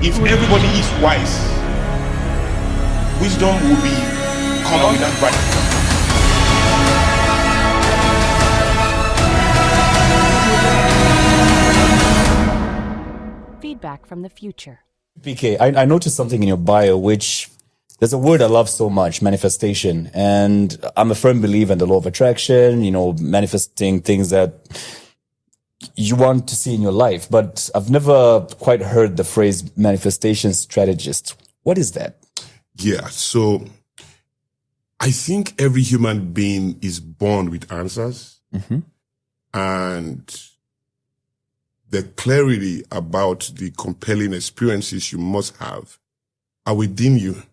If everybody is wise, wisdom will be common with that right. Feedback from the future. PK, I noticed something in your bio, which there's a word I love so much, manifestation. And I'm a firm believer in the law of attraction, manifesting things that you want to see in your life. But I've never quite heard the phrase manifestation strategist. What is that? Yeah, so I think every human being is born with answers. Mm-hmm. And the clarity about the compelling experiences you must have are within you.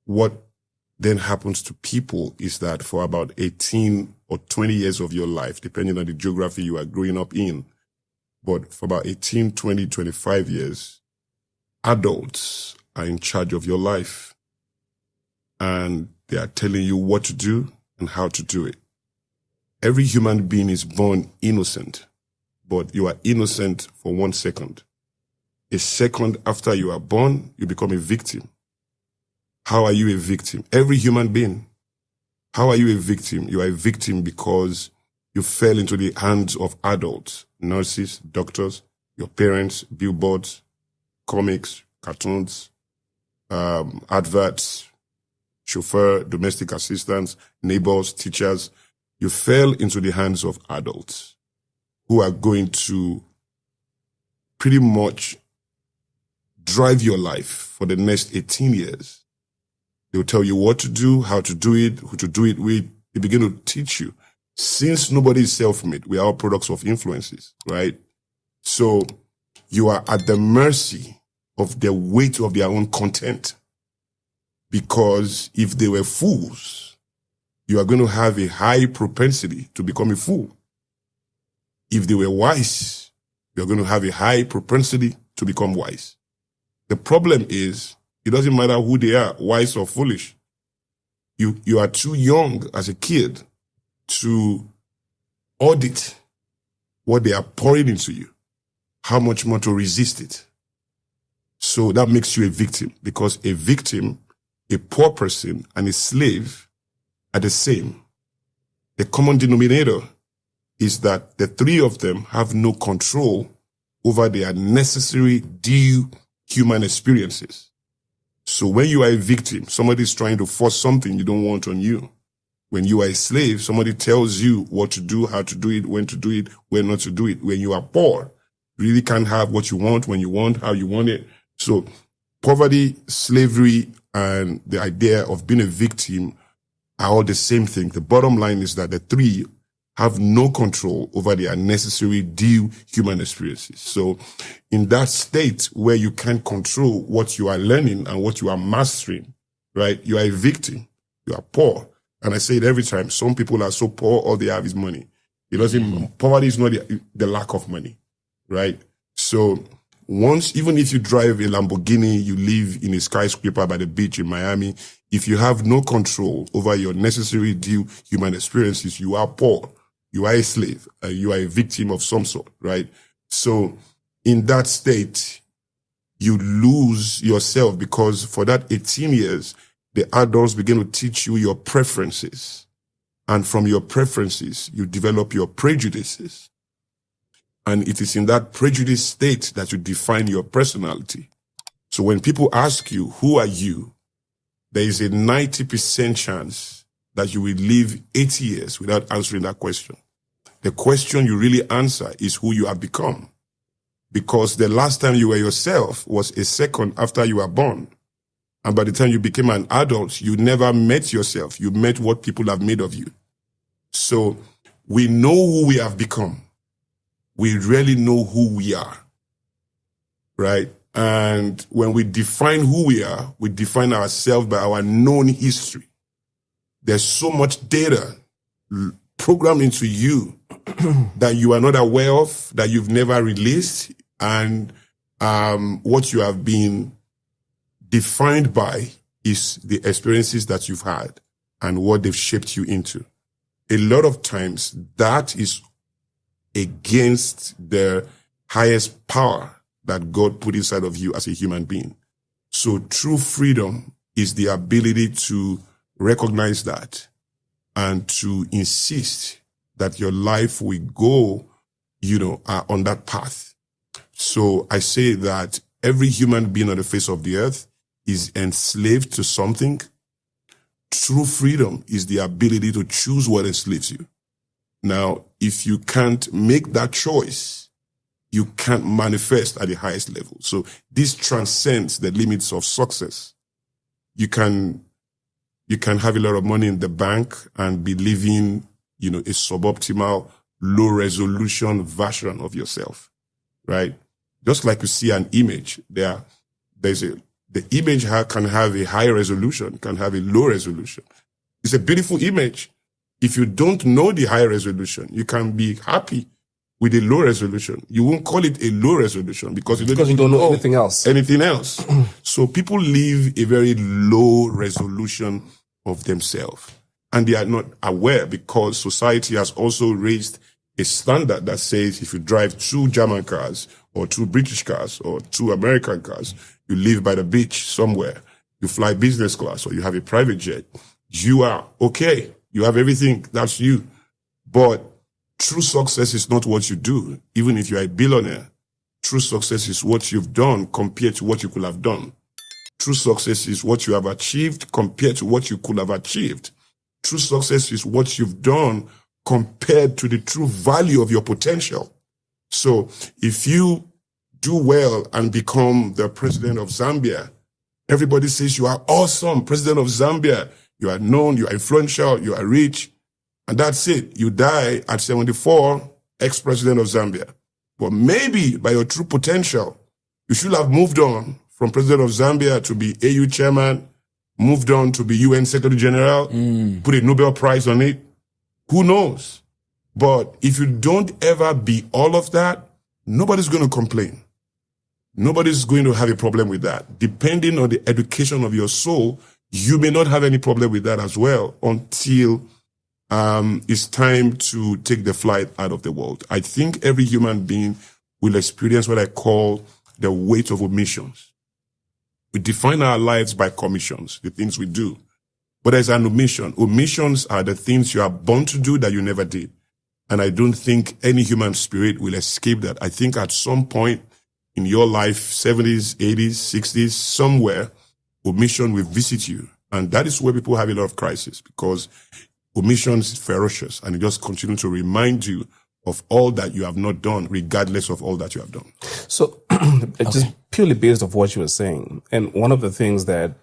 What then happens to people is that for about 18 or 20 years of your life, depending on the geography you are growing up in, but for about 18, 20, 25 years, adults are in charge of your life. And they are telling you what to do and how to do it. Every human being is born innocent, but you are innocent for 1 second. A second after you are born, you become a victim. How are you a victim? Every human being. How are you a victim? You are a victim because you fell into the hands of adults, nurses, doctors, your parents, billboards, comics, cartoons, adverts, chauffeur, domestic assistants, neighbors, teachers. You fell into the hands of adults who are going to pretty much drive your life for the next 18 years. They'll tell you what to do, how to do it, who to do it with. They begin to teach you. Since nobody is self-made, we are all products of influences, right? So you are at the mercy of the weight of their own content. Because if they were fools, you are going to have a high propensity to become a fool. If they were wise, you're going to have a high propensity to become wise. The problem is, it doesn't matter who they are, wise or foolish. You are too young as a kid to audit what they are pouring into you. How much more to resist it? So that makes you a victim, because a victim, a poor person, and a slave are the same. The common denominator is that the three of them have no control over their necessary due human experiences. So when you are a victim, somebody is trying to force something you don't want on you. When you are a slave, somebody tells you what to do, how to do it, when to do it, when not to do it. When you are poor, you really can't have what you want, when you want, how you want it. So poverty, slavery, and the idea of being a victim are all the same thing. The bottom line is that the three have no control over their necessary due human experiences. So in that state where you can't control what you are learning and what you are mastering, right? You are a victim. You are poor. And I say it every time. Some people are so poor, all they have is money. It doesn't, poverty is not the lack of money, right? So once, even if you drive a Lamborghini, you live in a skyscraper by the beach in Miami, if you have no control over your necessary due human experiences, you are poor. You are a slave. You are a victim of some sort, right? So in that state, you lose yourself, because for that 18 years, the adults begin to teach you your preferences. And from your preferences, you develop your prejudices. And it is in that prejudice state that you define your personality. So when people ask you, who are you? There is a 90% chance that you will live 80 years without answering that question. The question you really answer is who you have become. Because the last time you were yourself was a second after you were born. And by the time you became an adult, you never met yourself. You met what people have made of you. So we know who we have become. We really know who we are, right? And when we define who we are, we define ourselves by our known history. There's so much data programmed into you that you are not aware of, that you've never released, and what you have been defined by is the experiences that you've had and what they've shaped you into. A lot of times that is against the highest power that God put inside of you as a human being. So true freedom is the ability to recognize that and to insist that your life will go, on that path. So I say that every human being on the face of the earth is enslaved to something. True freedom is the ability to choose what enslaves you. Now, if you can't make that choice, you can't manifest at the highest level. So this transcends the limits of success. You can have a lot of money in the bank and be living, a suboptimal, low resolution version of yourself, right? Just like you see an image, the image can have a high resolution, can have a low resolution. It's a beautiful image. If you don't know the high resolution, you can be happy with a low resolution. You won't call it a low resolution because you don't know anything else. So people live a very low resolution of themselves, and they are not aware because society has also raised a standard that says if you drive 2 German cars or 2 British cars or 2 American cars, you live by the beach somewhere, you fly business class or you have a private jet, you are okay. You have everything. That's you. But true success is not what you do. Even if you're a billionaire, true success is what you've done compared to what you could have done. True success is what you have achieved compared to what you could have achieved. True success is what you've done compared to the true value of your potential. So if you do well and become the president of Zambia, everybody says you are awesome, president of Zambia. You are known, you are influential, you are rich. And that's it. You die at 74, ex-president of Zambia. But maybe by your true potential, you should have moved on from president of Zambia to be AU chairman, moved on to be UN Secretary General, put a Nobel Prize on it. Who knows? But if you don't ever be all of that, nobody's going to complain. Nobody's going to have a problem with that. Depending on the education of your soul, you may not have any problem with that as well until it's time to take the flight out of the world. I think every human being will experience what I call the weight of omissions. We define our lives by commissions, the things we do. But there's an omission. Omissions are the things you are born to do that you never did. And I don't think any human spirit will escape that. I think at some point in your life, 70s, 80s, 60s, somewhere, omission will visit you. And that is where people have a lot of crisis because omission is ferocious and it just continues to remind you of all that you have not done, regardless of all that you have done. So just purely based off what you were saying, and one of the things that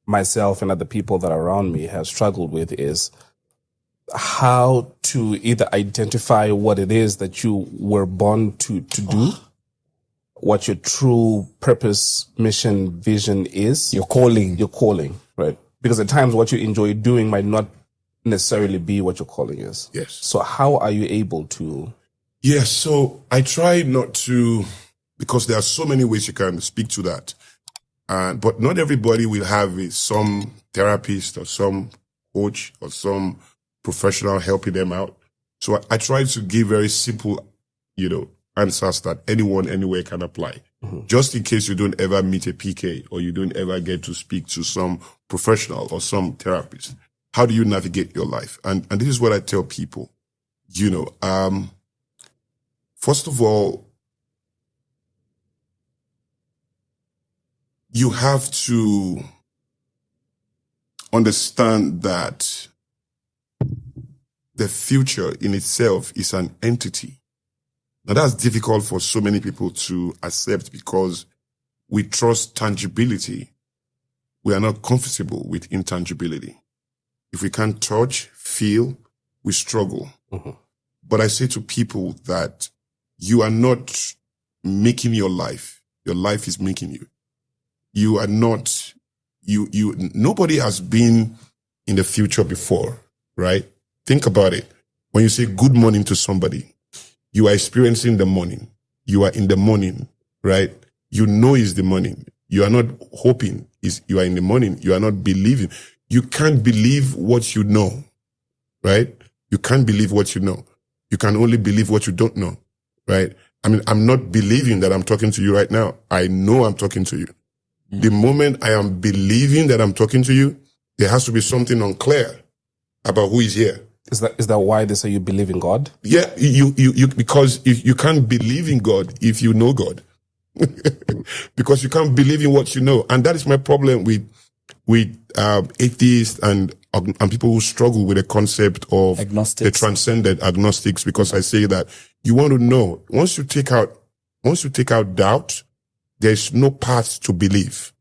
myself and other people that are around me have struggled with is how to either identify what it is that you were born to do, what your true purpose, mission, vision is. Your calling. Your calling, right? Because at times what you enjoy doing might not necessarily be what your calling is. Yes. So how are you able to? Yes. So I try not to, because there are so many ways you can speak to that. But not everybody will have some therapist or some coach or some professional helping them out. So I try to give very simple, answers that anyone, anywhere can apply. Just in case you don't ever meet a PK or you don't ever get to speak to some professional or some therapist. How do you navigate your life? And this is what I tell people, first of all, you have to understand that the future in itself is an entity. Now that's difficult for so many people to accept because we trust tangibility. We are not comfortable with intangibility. If we can't touch, feel, we struggle. But I say to people that you are not making your life. Your life is making you. You are not, nobody has been in the future before, right? Think about it. When you say good morning to somebody, you are experiencing the morning. You are in the morning, right? You know it's the morning. You are not hoping you are in the morning. You are not believing. You can't believe what you know, right? You can't believe what you know. You can only believe what you don't know, right? I mean, I'm not believing that I'm talking to you right now. I know I'm talking to you. The moment I am believing that I'm talking to you, there has to be something unclear about who is here. Is that why they say you believe in God? Yeah, you because you can't believe in God if you know God. Because you can't believe in what you know. And that is my problem with atheists and people who struggle with the concept of Agnostics. the transcendent agnostics, because I say that you want to know, once you take out doubt, there's no path to belief.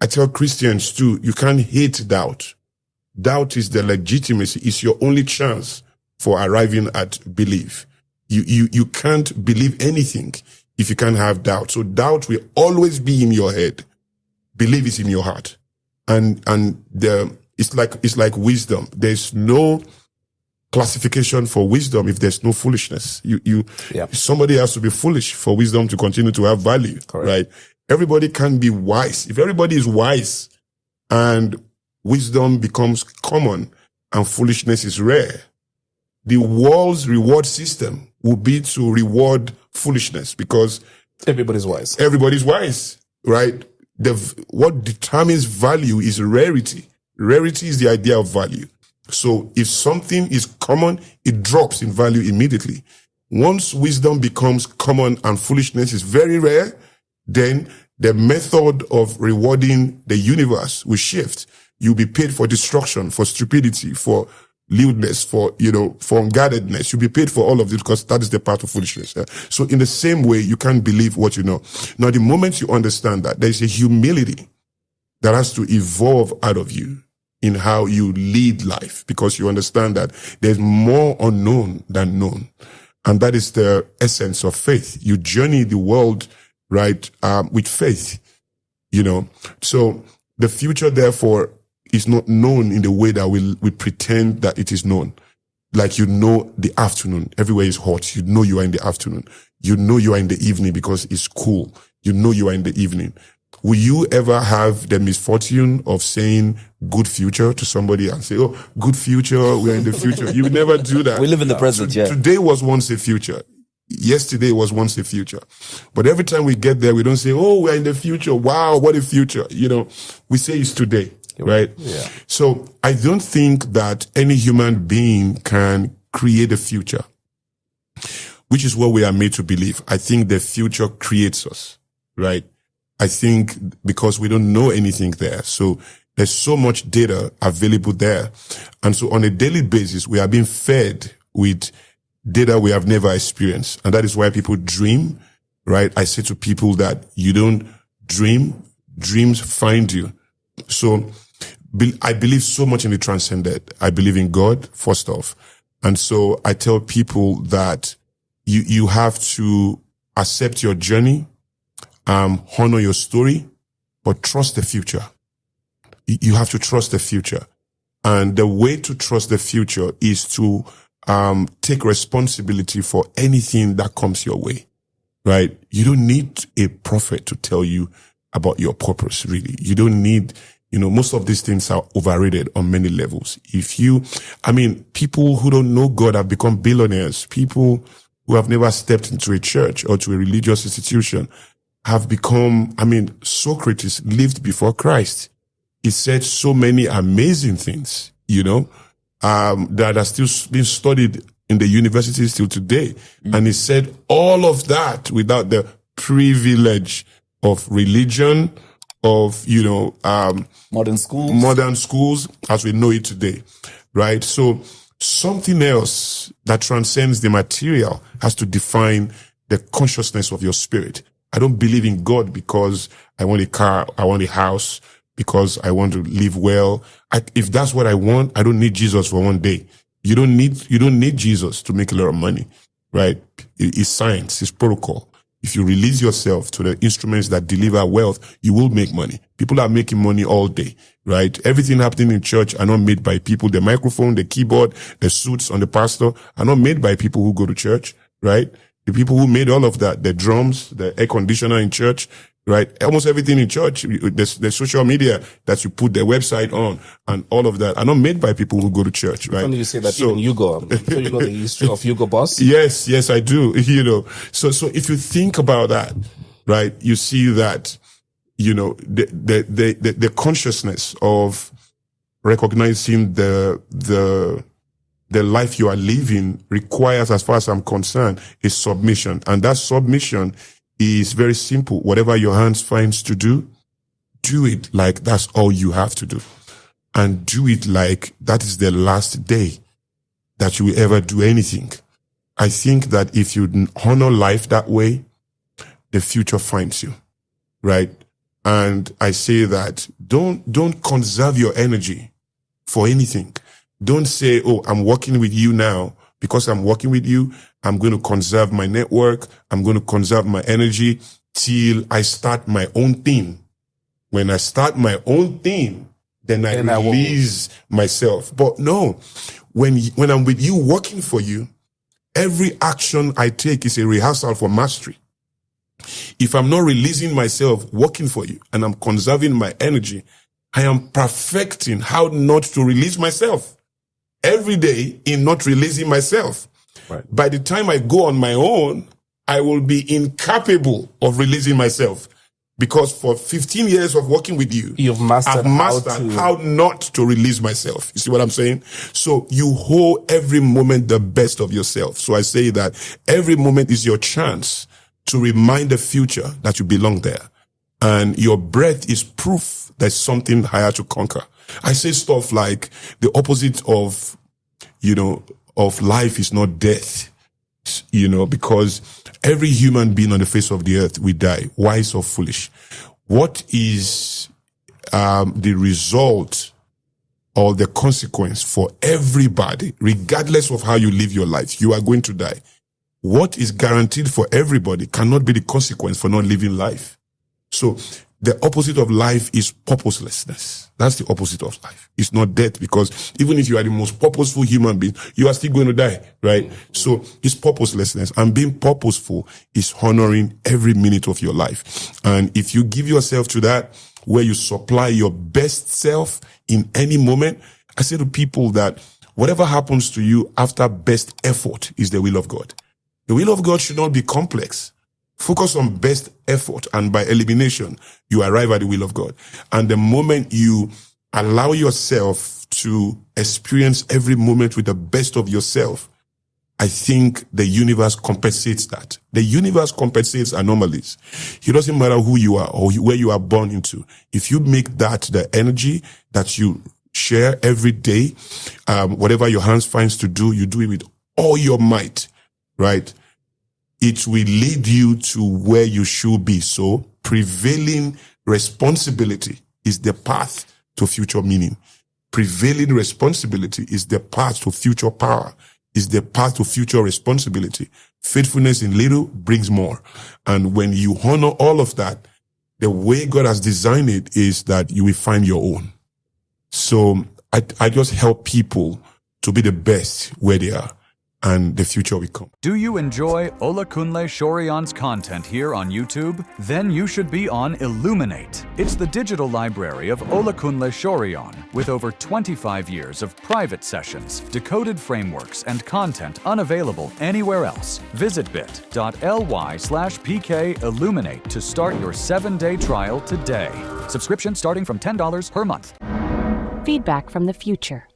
I tell Christians too, you can't hate doubt. Doubt is the legitimacy, it's your only chance for arriving at belief. You can't believe anything if you can't have doubt. So doubt will always be in your head. Belief is in your heart. And it's like wisdom. There's no classification for wisdom if there's no foolishness. Somebody has to be foolish for wisdom to continue to have value. Correct. Right? Everybody can be wise. If everybody is wise and wisdom becomes common and foolishness is rare, the world's reward system will be to reward foolishness because Everybody's wise. everybody's wise, right? What determines value is rarity. Rarity is the idea of value. So if something is common, it drops in value immediately. Once wisdom becomes common and foolishness is very rare, then the method of rewarding the universe will shift. You'll be paid for destruction, for stupidity, for lewdness, for unguardedness. You'll be paid for all of this because that is the part of foolishness. Yeah? So in the same way, you can't believe what you know. Now, the moment you understand that, there's a humility that has to evolve out of you in how you lead life, because you understand that there's more unknown than known. And that is the essence of faith. You journey the world, right, with faith, So the future, therefore, is not known in the way that we pretend that it is known. Like, the afternoon, everywhere is hot. You are in the afternoon. You are in the evening because it's cool. You are in the evening. Will you ever have the misfortune of saying good future to somebody and say, oh, good future, we're in the future? You would never do that. We live in the present, yeah. Today was once a future. Yesterday was once a future. But every time we get there, we don't say, oh, we're in the future. Wow, what a future. We say it's today, right? Yeah. So I don't think that any human being can create a future, which is what we are made to believe. I think the future creates us, right? I think because we don't know anything there. So there's so much data available there. And so on a daily basis, we are being fed with data we have never experienced. And that is why people dream, right? I say to people that you don't dream, dreams find you. So I believe so much in the transcendent. I believe in God, first off. And so I tell people that you have to accept your journey, honor your story, but trust the future. You have to trust the future. And the way to trust the future is to take responsibility for anything that comes your way, right? You don't need a prophet to tell you about your purpose, really. You don't need, most of these things are overrated on many levels. People who don't know God have become billionaires. People who have never stepped into a church or to a religious institution have become, Socrates lived before Christ. He said so many amazing things, that are still being studied in the universities till today. And he said all of that without the privilege of religion, of, Modern schools as we know it today, right? So something else that transcends the material has to define the consciousness of your spirit. I don't believe in God because I want a car, I want a house, because I want to live well. If that's what I want, I don't need Jesus for one day. You don't need Jesus to make a lot of money, right? It's science, it's protocol. If you release yourself to the instruments that deliver wealth, you will make money. People are making money all day, right? Everything happening in church are not made by people. The microphone, the keyboard, the suits on the pastor are not made by people who go to church, right? The people who made all of that, the drums, the air conditioner in church, right? Almost everything in church, the social media that you put the website on and all of that are not made by people who go to church, right? Funny you say that, even Hugo. So you know the history of Hugo Boss? Yes, I do. You know, so if you think about that, right, you see that, you know, the consciousness of recognizing the life you are living requires, as far as I'm concerned, a submission. And that submission is very simple. Whatever your hands finds to do it like that's all you have to do. And do it like that is the last day that you will ever do anything. I think that if you honor life that way, the future finds you, right? And I say that don't conserve your energy for anything. Don't say, oh, I'm working with you now. Because I'm working with you, I'm going to conserve my network. I'm going to conserve my energy till I start my own thing. When I start my own thing, then I release myself. But no, when I'm with you, working for you, every action I take is a rehearsal for mastery. If I'm not releasing myself, working for you, and I'm conserving my energy, I am perfecting how not to release myself. Every day in not releasing myself. Right. By the time I go on my own, I will be incapable of releasing myself. Because for 15 years of working with you, I've mastered how not to release myself. You see what I'm saying? So you hold every moment the best of yourself. So I say that every moment is your chance to remind the future that you belong there. And your breath is proof there's something higher to conquer. I say stuff like the opposite of, you know, of life is not death, you know, because every human being on the face of the earth will die, wise or foolish. What is the result or the consequence for everybody, regardless of how you live your life? You are going to die. What is guaranteed for everybody cannot be the consequence for not living life. So the opposite of life is purposelessness. That's the opposite of life. It's not death, because even if you are the most purposeful human being, you are still going to die, right? So it's purposelessness. And being purposeful is honoring every minute of your life. And if you give yourself to that, where you supply your best self in any moment, I say to people that whatever happens to you after best effort is the will of God. The will of God should not be complex. Focus on best effort, and by elimination, you arrive at the will of God. And the moment you allow yourself to experience every moment with the best of yourself, I think the universe compensates that. The universe compensates anomalies. It doesn't matter who you are or where you are born into. If you make that the energy that you share every day, whatever your hands finds to do, you do it with all your might, right? It will lead you to where you should be. So prevailing responsibility is the path to future meaning. Prevailing responsibility is the path to future power, is the path to future responsibility. Faithfulness in little brings more. And when you honor all of that, the way God has designed it is that you will find your own. So I just help people to be the best where they are, and the future will come. Do you enjoy Olakunle Soriyan's content here on YouTube? Then you should be on Illuminate. It's the digital library of Olakunle Soriyan, with over 25 years of private sessions, decoded frameworks, and content unavailable anywhere else. Visit bit.ly/PK-Illuminate to start your 7-day trial today. Subscription starting from $10 per month. Feedback from the future.